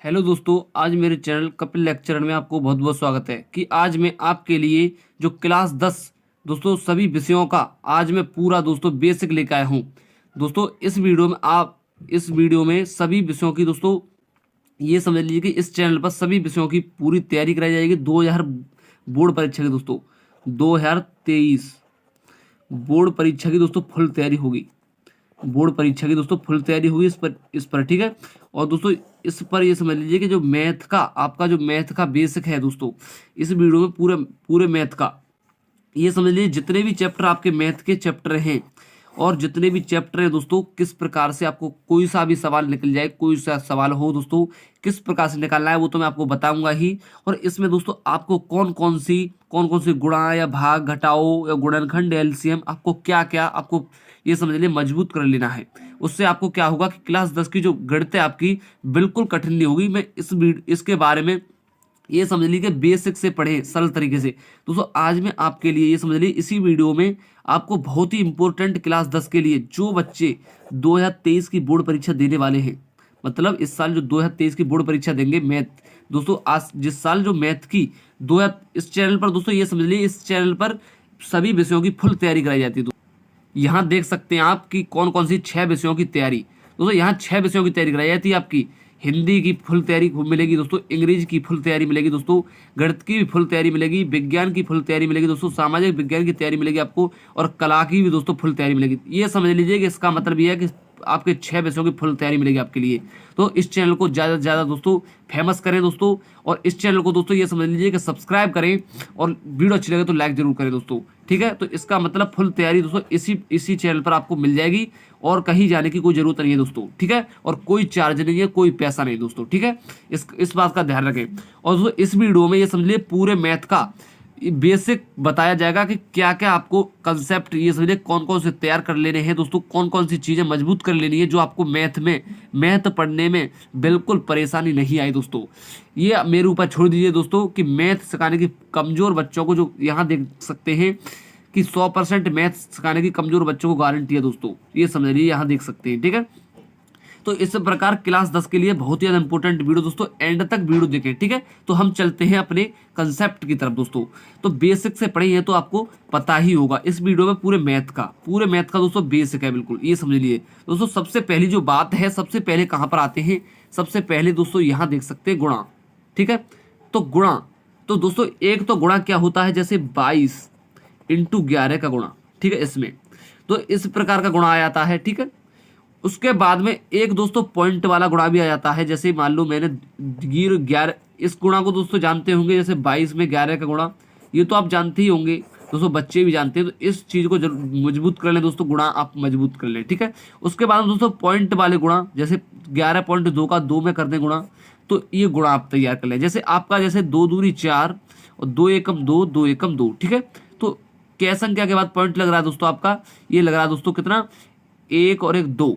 Hello दोस्तों, आज मेरे चैनल कपिल लेक्चरर में आपको बहुत बहुत स्वागत है कि आज मैं आपके लिए जो क्लास 10 दोस्तों सभी विषयों का आज मैं पूरा दोस्तों बेसिक लेकर आया हूँ। दोस्तों इस वीडियो में सभी विषयों की दोस्तों ये समझ लीजिए कि इस चैनल पर सभी विषयों की पूरी तैयारी कराई जाएगी। 2000 बोर्ड परीक्षा की दोस्तों 2023 बोर्ड परीक्षा की दोस्तों फुल तैयारी होगी। बोर्ड परीक्षा की दोस्तों फुल तैयारी होगी इस पर ठीक है। और दोस्तों इस पर ये समझ लीजिए कि जो मैथ का बेसिक है दोस्तों, इस वीडियो में पूरे पूरे मैथ का ये समझ लीजिए जितने भी चैप्टर आपके मैथ के चैप्टर हैं और जितने भी चैप्टर हैं दोस्तों, किस प्रकार से आपको कोई सा भी सवाल निकल जाए, कोई सा सवाल हो दोस्तों किस प्रकार से निकालना है वो तो मैं आपको बताऊंगा ही। और इसमें दोस्तों आपको कौन कौन सी गुणा या भाग घटाओ या गुणनखंड एलसीएम आपको क्या क्या आपको ये समझ लीजिए मजबूत कर लेना है। उससे आपको क्या होगा कि क्लास 10 की जो गणित है आपकी बिल्कुल कठिन नहीं होगी। मैं इसके बारे में ये समझ लीजिए कि बेसिक से पढ़े सरल तरीके से। दोस्तों आज मैं आपके लिए ये समझ लीजिए इसी वीडियो में आपको बहुत ही इंपॉर्टेंट क्लास 10 के लिए जो बच्चे 2023 की बोर्ड परीक्षा देने वाले हैं, मतलब इस साल जो 2023 की बोर्ड परीक्षा देंगे मैथ दोस्तों, आज जिस साल जो मैथ की 2000 इस चैनल पर दोस्तों ये समझ लीजिए इस चैनल पर सभी विषयों की फुल तैयारी कराई जाती है। यहाँ देख सकते हैं आप कि कौन कौन सी 6 विषयों की तैयारी दोस्तों, यहाँ 6 विषयों की तैयारी कराई जाती है आपकी। हिंदी की फुल तैयारी मिलेगी दोस्तों, अंग्रेजी की फुल तैयारी मिलेगी दोस्तों, गणित की भी फुल तैयारी मिलेगी, विज्ञान की फुल तैयारी मिलेगी दोस्तों, सामाजिक विज्ञान की तैयारी मिलेगी आपको, और कला की भी दोस्तों फुल तैयारी मिलेगी। ये समझ लीजिए कि इसका मतलब ये है कि आपके 6 विषयों की फुल तैयारी मिलेगी आपके लिए। तो इस चैनल को ज़्यादा से ज़्यादा दोस्तों फेमस करें दोस्तों, और इस चैनल को दोस्तों ये समझ लीजिए कि सब्सक्राइब करें, और वीडियो अच्छी लगे तो लाइक जरूर करें दोस्तों, ठीक है। तो इसका मतलब फुल तैयारी दोस्तों इसी चैनल पर आपको मिल जाएगी, और कहीं जाने की कोई जरूरत नहीं है दोस्तों, ठीक है। और कोई चार्ज नहीं है, कोई पैसा नहीं दोस्तों, ठीक है। इस बात का ध्यान रखें। और दोस्तों इस वीडियो में ये समझ लीजिए पूरे मैथ का बेसिक बताया जाएगा कि क्या क्या आपको कंसेप्ट ये समझिए कौन कौन से तैयार कर लेने हैं दोस्तों, कौन कौन सी चीज़ें मजबूत कर लेनी है जो आपको मैथ पढ़ने में बिल्कुल परेशानी नहीं आई दोस्तों। ये मेरे ऊपर छोड़ दीजिए दोस्तों कि मैथ सिखाने की कमज़ोर बच्चों को, जो यहाँ देख सकते हैं कि 100% मैथ सिखाने की कमज़ोर बच्चों को गारंटी है दोस्तों, ये समझ लीजिए यहाँ देख सकते हैं, ठीक है। तो इस प्रकार क्लास 10 के लिए बहुत ही ज़्यादा इंपॉर्टेंट वीडियो दोस्तों, एंड तक वीडियो देखें, ठीक है। तो हम चलते हैं अपने कंसेप्ट की तरफ दोस्तों। तो बेसिक से पढ़े हैं तो आपको पता ही होगा इस वीडियो में पूरे मैथ का दोस्तों बेसिक है बिल्कुल, ये समझ लीजिए दोस्तों। सबसे पहली जो बात है, सबसे पहले कहाँ पर आते हैं, सबसे पहले दोस्तों यहाँ देख सकते हैं गुणा, ठीक है। तो गुणा, तो दोस्तों एक तो गुणा क्या होता है, जैसे 22 इंटू 11 का गुणा, ठीक है। इसमें तो इस प्रकार का गुणा आ जाता है, ठीक है। उसके बाद में एक दोस्तों पॉइंट वाला गुणा भी आ जाता है, जैसे मान लो मैंने 11, इस गुणा को दोस्तों जानते होंगे, जैसे 22 में 11 का गुणा, ये तो आप जानते ही होंगे दोस्तों, बच्चे भी जानते हैं। तो इस चीज़ को मजबूत कर लें दोस्तों, गुणा आप मजबूत कर लें, ठीक है। उसके बाद में दोस्तों पॉइंट वाले गुणा, जैसे 11.2 का 2 में कर दें गुणा, तो ये गुणा आप तैयार कर लें। जैसे आपका जैसे 2 दूनी 4 और 2 एकम 2, 2 एकम 2, ठीक है। तो क्या संख्या के बाद पॉइंट लग रहा है दोस्तों आपका, ये लग रहा है दोस्तों कितना, 1 और 1 2,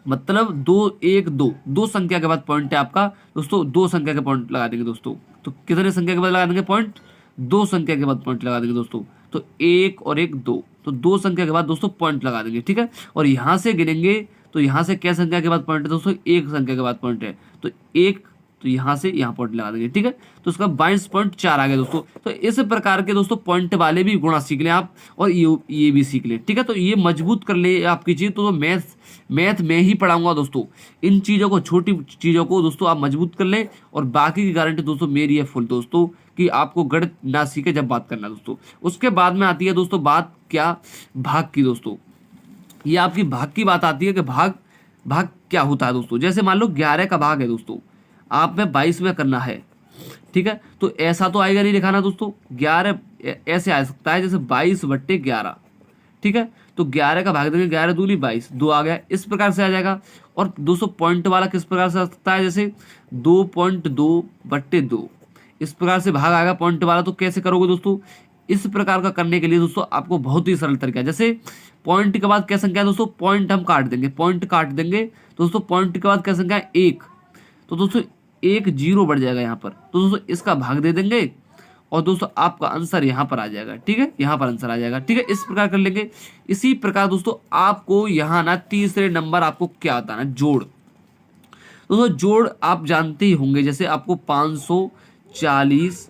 मतलब 2 1 2, दो संख्या के बाद पॉइंट है आपका दोस्तों, दो संख्या के पॉइंट लगा देंगे दोस्तों। तो कितने संख्या के बाद लगा देंगे पॉइंट, दो संख्या के बाद पॉइंट लगा देंगे दोस्तों। तो 1 और 1 2, तो दो संख्या के बाद दोस्तों पॉइंट लगा देंगे, ठीक है। और यहाँ से गिनेंगे तो यहाँ से क्या संख्या के बाद पॉइंट है दोस्तों, एक संख्या के बाद पॉइंट है, तो एक, तो यहाँ से यहाँ पॉइंट लगा देंगे, ठीक है। तो उसका 22.4 आ गया दोस्तों। तो इस प्रकार के दोस्तों पॉइंट वाले भी गुणा सीख लें आप, और ये भी सीख लें, ठीक है। तो ये मजबूत कर ले आपकी चीज़। तो मैथ में ही पढ़ाऊंगा दोस्तों, इन चीज़ों को, छोटी चीज़ों को दोस्तों आप मजबूत कर लें, और बाकी की गारंटी दोस्तों मेरी है फुल दोस्तों कि आपको गणित ना सीखे जब बात करना दोस्तों। उसके बाद में आती है दोस्तों बात क्या, भाग की दोस्तों। ये आपकी भाग की बात आती है कि भाग क्या होता है दोस्तों। जैसे मान लो 11 का भाग है दोस्तों, आप में 22 में करना है, ठीक है। तो ऐसा तो आएगा नहीं लिखाना दोस्तों, 11 ऐसे आ सकता है जैसे 22/11, ठीक है। तो 11 का भाग देंगे, 11 दूनी 22, 2 आ गया, इस प्रकार से आ जाएगा। और दोस्तों पॉइंट वाला किस प्रकार से आ सकता है, जैसे 2.2/2, इस प्रकार से भाग आएगा पॉइंट वाला। तो कैसे करोगे दोस्तों, इस प्रकार का करने के लिए दोस्तों आपको बहुत ही सरल तरीका है। जैसे पॉइंट के बाद क्या संख्या है दोस्तों, पॉइंट हम काट देंगे, पॉइंट काट देंगे दोस्तों, पॉइंट के बाद क्या संख्या है, 1, तो दोस्तों 1 0 बढ़ जाएगा यहाँ पर, तो दोस्तों इसका भाग दे देंगे, और दोस्तों आपका आंसर यहाँ पर आ जाएगा, ठीक है। यहाँ पर आंसर आ जाएगा, ठीक है। इस प्रकार कर लेंगे। इसी प्रकार दोस्तों आपको यहाँ ना तीसरे नंबर आपको क्या आता है ना, जोड़। दोस्तों जोड़ आप जानते ही होंगे, जैसे आपको 540,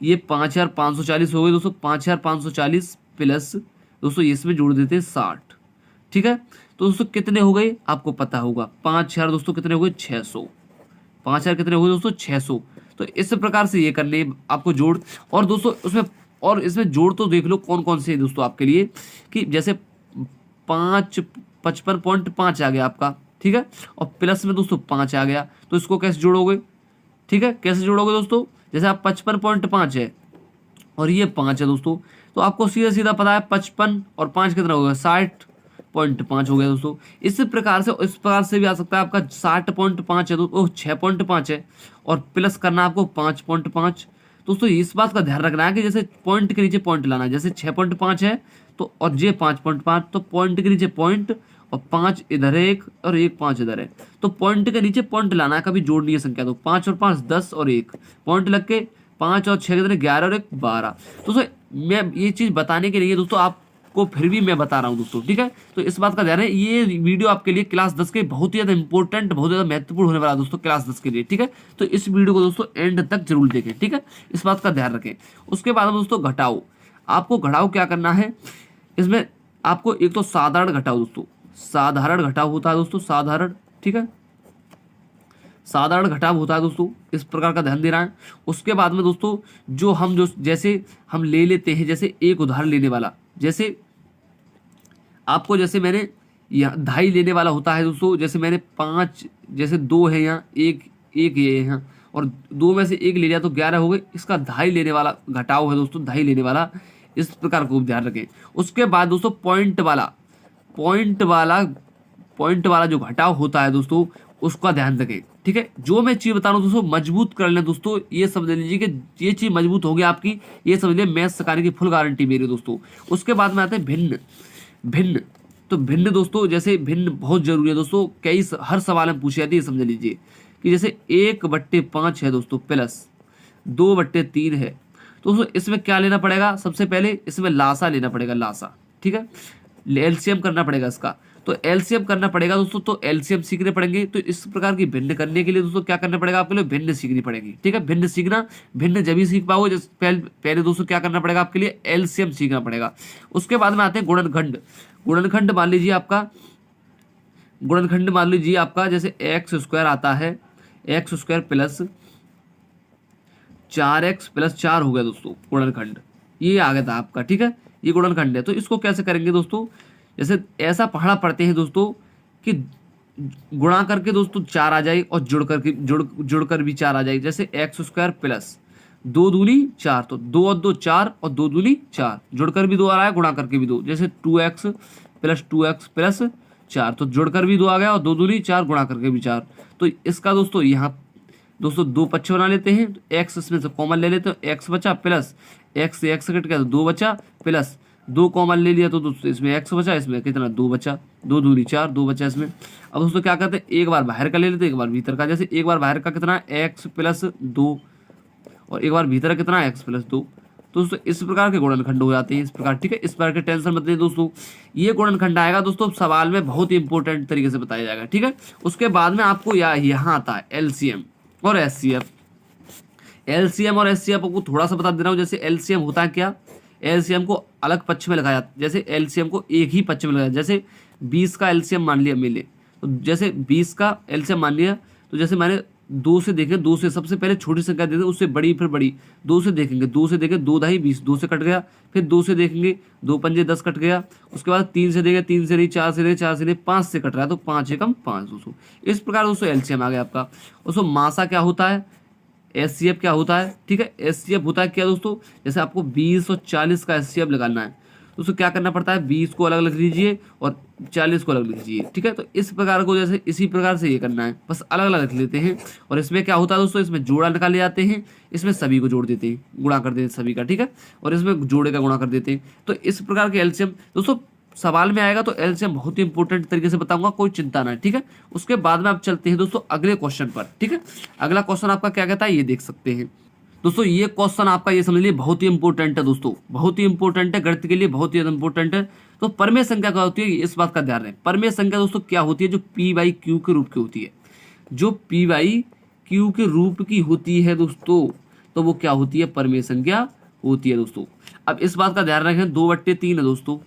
ये 5540 हो गए दोस्तों, 5540 प्लस दोस्तों इसमें जोड़ देते हैं 60, ठीक है। तो दोस्तों कितने हो गए आपको पता होगा, 5000 दोस्तों कितने हो गए 600, 5000 कितने हो गए दोस्तों 600। तो इस प्रकार से ये करने आपको जोड़। और दोस्तों उसमें और इसमें जोड़ तो देख लो कौन कौन से हैं दोस्तों आपके लिए, कि जैसे 55.5 आ गया आपका, ठीक है, और प्लस में दोस्तों 5 आ गया, तो इसको कैसे जोड़ोगे, ठीक है, कैसे जोड़ोगे दोस्तों, जैसे आप 55.5 है और ये 5 है दोस्तों, तो आपको सीधा सीधा पता है 55 और 5 कितना होगा 60.5 हो गया दोस्तों। इस प्रकार से भी आ सकता है आपका 60.5 है तो 6.5 है और प्लस करना आपको 5.5। दोस्तों इस बात का ध्यान रखना है कि जैसे पॉइंट के नीचे पॉइंट लाना है, जैसे 6.5 है तो और ये 5.5, तो पॉइंट के नीचे पॉइंट और 5 इधर है एक और एक 5 इधर है, तो पॉइंट के नीचे पॉइंट लाना है, कभी जोड़नी है संख्या। तो 5 और 5 10 और 1 पॉइंट लग के 5 और 6 कितने 11 और 1 12। दोस्तों मैं ये चीज़ बताने के लिए दोस्तों आपको फिर भी मैं बता रहा हूँ दोस्तों, ठीक है। तो इस बात का ध्यान है, ये वीडियो आपके लिए क्लास 10 के बहुत ही ज़्यादा इंपॉर्टेंट, बहुत ज़्यादा महत्वपूर्ण होने वाला है दोस्तों क्लास 10 के लिए, ठीक है। तो इस वीडियो को दोस्तों एंड तक जरूर देखें, ठीक है, इस बात का ध्यान रखें। उसके बाद में दोस्तों घटाओ, आपको घटाओ क्या करना है, इसमें आपको एक तो साधारण घटाओ दोस्तों, साधारण घटाव होता है दोस्तों, साधारण, ठीक है, साधारण घटाव होता है दोस्तों, इस प्रकार का ध्यान देना है। उसके बाद में दोस्तों जो जैसे हम ले लेते हैं, जैसे एक उदाहरण लेने वाला, जैसे आपको जैसे मैंने यहाँ 2.5 लेने वाला होता है दोस्तों, जैसे मैंने 5, जैसे 2 है यहाँ, एक ये है यहाँ, और 2 में से 1 ले लिया तो 11 हो गए, इसका 2.5 लेने वाला घटाव है दोस्तों, 2.5 लेने वाला, इस प्रकार को ध्यान रखें। उसके बाद दोस्तों पॉइंट वाला जो घटाव होता है दोस्तों उसका ध्यान रखें, ठीक है। जो मैं चीज बता रहा हूँ दोस्तों मजबूत कर लें दोस्तों, ये समझ लीजिए कि ये चीज मजबूत होगी आपकी, ये समझ लीजिए मैथ सिखाने की फुल गारंटी मेरी दोस्तों। उसके बाद में आते हैं भिन्न। तो भिन्न दोस्तों, जैसे भिन्न बहुत जरूरी है दोस्तों, हर सवाल में पूछी जाती है, समझ लीजिए कि जैसे 1/5 है दोस्तों प्लस 2/3 है, तो दोस्तों इसमें क्या लेना पड़ेगा, सबसे पहले इसमें लासा लेना पड़ेगा, लासा, ठीक है, एलसीएम करना पड़ेगा इसका। तो एलसीएम करना पड़ेगा दोस्तों, तो एलसीएम सीखने पड़ेंगे। तो इस प्रकार की भिन्न करने के लिए दोस्तों क्या करना पड़ेगा आपके लिए, भिन्न सीखनी पड़ेगी, ठीक है। भिन्न जब ही सीख पाओगे, पहले दोस्तों क्या करना पड़ेगा आपके लिए, एलसीएम सीखना पड़ेगा। उसके बाद में आते हैं गुणनखंड मान लीजिए आपका जैसे x² आता है, x² प्लस 4x प्लस 4 हो गया दोस्तों गुणनखंड, ये आ गया था आपका, ठीक है, ये गुणनखंड है। तो इसको कैसे करेंगे दोस्तों, जैसे ऐसा पढ़ना पड़ते हैं दोस्तों कि गुणा करके दोस्तों 4 आ जाए और जुड़कर भी 4 आ जाए, जैसे x² प्लस 2 दूनी 4, तो 2 और 2 4 और 2 दूनी 4, जुड़कर भी 2 आ रहा है, गुणा करके भी 2, जैसे 2x प्लस 4, तो जुड़कर भी 2 आ गया और 2 दूनी 4, गुणा करके भी 4। तो इसका दोस्तों यहाँ दोस्तों 2 पक्ष बना लेते हैं, तो x इसमें से कॉमन ले लेते हैं, x बचा प्लस x से x कट गया तो 2 बचा, प्लस 2 कॉमन ले लिया तो दोस्तों इसमें x बचा, इसमें कितना 2 बचा, 2 दूनी 4, 2 बचा इसमें। अब दोस्तों क्या करते हैं, एक बार बाहर का ले लेते हैं, एक बार भीतर का, जैसे एक बार बाहर का कितना x प्लस 2 और एक बार भीतर कितना x प्लस 2। तो दोस्तों इस प्रकार के गुणनखंड हो जाते हैं, इस प्रकार, ठीक है। इस प्रकार के टेंशन मत लें दोस्तों, ये गुणनखंड आएगा दोस्तों सवाल में, बहुत ही इंपॉर्टेंट तरीके से बताया जाएगा, ठीक है। उसके बाद में आपको यहाँ आता है एलसीएम और एचसीएफ। एलसीएम और एचसीएफ को थोड़ा सा बता दे रहा हूँ। जैसे एलसीएम होता है क्या, एलसीएम को अलग पक्ष में लगाया, जैसे एलसीएम को एक ही पक्ष में लगाया, जैसे 20 का एलसीएम मान लिया मिले, तो जैसे 20 का एलसीएम मान लिया, तो जैसे मैंने 2 से देखें, 2 से सबसे पहले छोटी संख्या देते उससे बड़ी, फिर बड़ी, 2 से देखेंगे, 2 2 20, 2 से कट गया, फिर 2 से देखेंगे, 2 पंजे 10 कट गया। उसके बाद 3 से देखेंगे, 3 से नहीं, 4 से नहीं, 4 से नहीं, 5 से कट रहा है, तो 5 एकम 5 दोस्तों। इस प्रकार दोस्तों एलसीएम आ गया आपका। दोस्तों मासा क्या होता है, एचसीएफ क्या होता है, ठीक है। एचसीएफ होता है क्या दोस्तों, जैसे आपको 20 और 40 का एचसीएफ लगाना है, दोस्तों क्या करना पड़ता है, 20 को अलग लिख लीजिए और 40 को अलग लिख लीजिए, ठीक है। तो इस प्रकार को जैसे इसी प्रकार से ये करना है, बस अलग अलग लिख लेते हैं। और इसमें क्या होता है दोस्तों, इसमें जोड़ा निकाले जाते हैं, इसमें सभी को जोड़ देते हैं, गुणा कर देते हैं सभी का, ठीक है, और इसमें जोड़े का गुणा कर देते हैं। तो इस प्रकार के एलसीएम दोस्तों सवाल में आएगा, तो एलसीएम बहुत ही इंपॉर्टेंट तरीके से बताऊंगा, कोई चिंता ना, ठीक है। उसके बाद में आप चलते हैं दोस्तों अगले क्वेश्चन पर, ठीक है। अगला क्वेश्चन आपका क्या कहता है, ये देख सकते हैं दोस्तों। ये क्वेश्चन आपका ये समझ लीजिए बहुत ही इंपॉर्टेंट है दोस्तों, बहुत ही इंपॉर्टेंट है, गणित के लिए बहुत ही इंपॉर्टेंट है। तो परमेय संख्या क्या होती है, इस बात का ध्यान रखें। परमेय संख्या दोस्तों क्या होती है, जो पी बाई क्यू के रूप की होती है, जो पी बाई क्यू के रूप की होती है दोस्तों, तो वो क्या होती है, परमेय संख्या होती है दोस्तों। अब इस बात का ध्यान रखें, 2/3 है दोस्तों।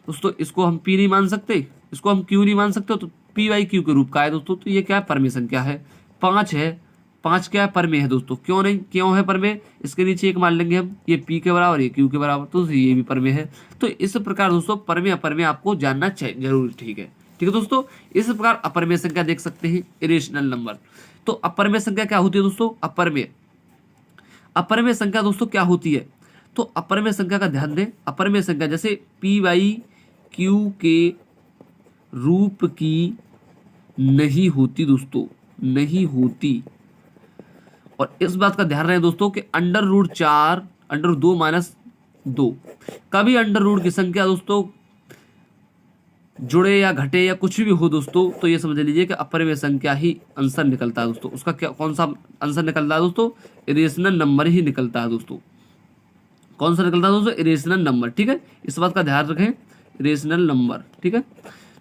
दोस्तों इसको हम पी नहीं मान सकते, इसको हम क्यू नहीं मान सकते, तो पी बाई क्यू के रूप का है दोस्तों, तो ये क्या है, परमेय संख्या है। 5 है, 5 क्या है, परमेय है दोस्तों। क्यों नहीं, क्यों है परमेय, इसके नीचे एक मान लेंगे हम, ये पी के बराबर, ये क्यू के बराबर, तो ये भी परमेय है। तो इस प्रकार दोस्तों परमेय अपरमेय आपको जानना चाहिए जरूर, ठीक है दोस्तों। इस प्रकार अपरमेय संख्या देख सकते हैं, इरेशनल नंबर। तो अपरमेय संख्या क्या होती है दोस्तों, अपरमेय संख्या दोस्तों क्या होती है, तो अपरमेय संख्या का ध्यान दें। अपरमेय संख्या जैसे पी बाई क्यू के रूप की नहीं होती दोस्तों, नहीं होती। और इस बात का ध्यान रहे दोस्तों कि √4 √2 कभी अंडर की संख्या दोस्तों जुड़े या घटे या कुछ भी हो दोस्तों, तो ये समझ लीजिए कि अपरमेय संख्या ही आंसर निकलता है दोस्तों। उसका क्या, कौन सा आंसर निकलता है दोस्तों, इरेशनल नंबर ही निकलता है दोस्तों। कौन सा निकलता है दोस्तों, इरेशनल नंबर, ठीक है। इस बात का ध्यान रखें, इरेशनल नंबर, ठीक है।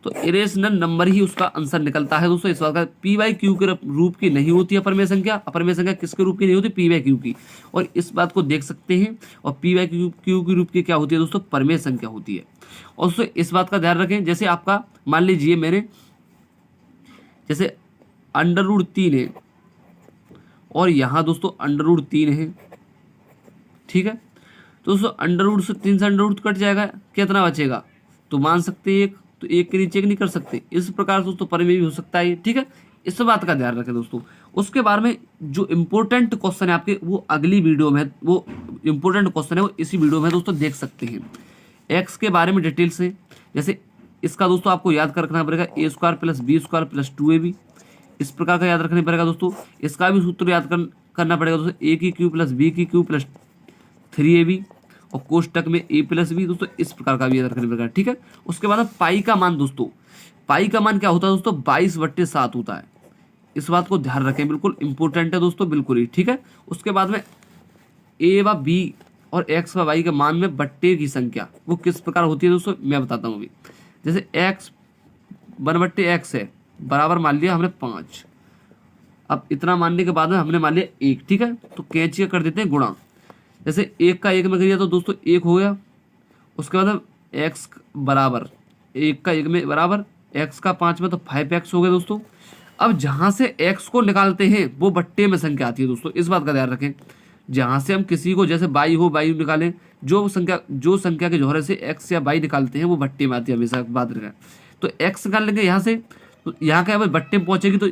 तो इरेशनल नंबर ही उसका आंसर निकलता है दोस्तों। इस बात का पी बाई क्यू के रूप की नहीं होती है अपरमेय संख्या। अपरमेय संख्या किसके रूप की नहीं होती, पी बाई क्यू की। और इस बात को देख सकते हैं। और पी बाई क्यू के रूप की क्या होती है दोस्तों, परमेय संख्या होती है। और दोस्तों इस बात का ध्यान रखें, जैसे आपका मान लीजिए मैंने जैसे √3 है और यहाँ दोस्तों √3 है, ठीक है। तो दोस्तों √3 से √ कट जाएगा, कितना बचेगा, तो मान सकते हैं एक, तो एक के नीचे एक नहीं कर सकते। इस प्रकार से दोस्तों परमेय भी हो सकता है, ठीक है। इस बात का ध्यान रखें दोस्तों। उसके बारे में जो इम्पोर्टेंट क्वेश्चन है आपके, वो अगली वीडियो में, वो इम्पोर्टेंट क्वेश्चन है वो इसी वीडियो में दोस्तों देख सकते हैं। एक्स के बारे में डिटेल से, जैसे इसका दोस्तों आपको याद कर रखना पड़ेगा, a² + b² + 2ab, इस प्रकार का याद रखना पड़ेगा दोस्तों। इसका भी सूत्र याद करना पड़ेगा दोस्तों, a³ + b³ + 3ab, और कोष्टक में a + b दोस्तों, इस प्रकार का भी याद रखना पड़ेगा, ठीक है। उसके बाद पाई का मान दोस्तों, पाई का मान क्या होता है दोस्तों, 22/7 होता है। इस बात को ध्यान रखें, बिल्कुल इंपॉर्टेंट है दोस्तों, बिल्कुल ही, ठीक है। उसके बाद में a व b और x व y के मान में बट्टे की संख्या वो किस प्रकार होती है दोस्तों, मैं बताता हूँ अभी। जैसे x 1/x है, बराबर मान लिया हमने 5। अब इतना मानने के बाद में हमने मान लिया 1, ठीक है। तो कैंची का कर देते हैं गुणा, जैसे 1 का 1 में करिए तो दोस्तों 1 हो गया। उसके बाद x बराबर 1 का 1 में बराबर x का 5 में, तो 5x हो गया दोस्तों। अब जहां से x को निकालते हैं वो बट्टे में संख्या आती है दोस्तों, इस बात का ध्यान रखें। जहां से हम किसी को जैसे बाई हो, बाई निकालें, जो संख्या के जोहरे से x या बाई निकालते हैं वो बट्टे में आती है, हमेशा बात रखें। तो x निकाल लेंगे यहाँ से, तो यहाँ क्या है, बट्टे में पहुंचेगी, तो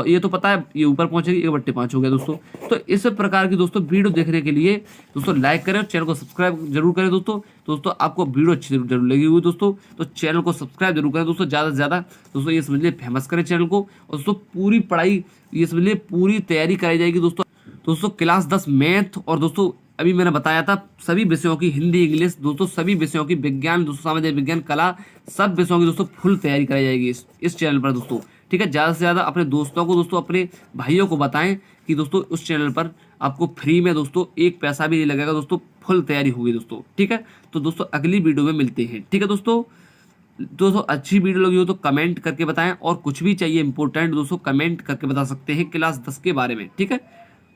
ये तो पता है ये ऊपर पहुंचेगी, 1/5 हो गया दोस्तों। तो इस प्रकार की दोस्तों वीडियो देखने के लिए दोस्तों लाइक करें और चैनल को सब्सक्राइब जरूर करें दोस्तों। दोस्तों आपको वीडियो अच्छी जरूर लगी हुई दोस्तों, तो चैनल को सब्सक्राइब जरूर करें दोस्तों, ज़्यादा से ज़्यादा दोस्तों, ये समझ लिए फेमस करें चैनल को। और दोस्तों पूरी पढ़ाई, ये समझ लिए पूरी तैयारी कराई जाएगी दोस्तों क्लास 10 मैथ, और दोस्तों अभी मैंने बताया था सभी विषयों की, हिंदी इंग्लिश दोस्तों, सभी विषयों की, विज्ञान दोस्तों, सामाजिक विज्ञान, कला, सब विषयों की दोस्तों फुल तैयारी कराई जाएगी इस चैनल पर दोस्तों, ठीक है। ज़्यादा से ज़्यादा अपने दोस्तों को दोस्तों, अपने भाइयों को बताएं कि दोस्तों उस चैनल पर आपको फ्री में दोस्तों 1 पैसा भी नहीं लगेगा दोस्तों, फुल तैयारी होगी दोस्तों, ठीक है। तो दोस्तों अगली वीडियो में मिलते हैं, ठीक है दोस्तों अच्छी वीडियो लगी हो तो कमेंट करके बताएं, और कुछ भी चाहिए इंपॉर्टेंट दोस्तों कमेंट करके बता सकते हैं क्लास 10 के बारे में, ठीक है।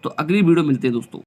तो अगली वीडियो मिलते हैं दोस्तों।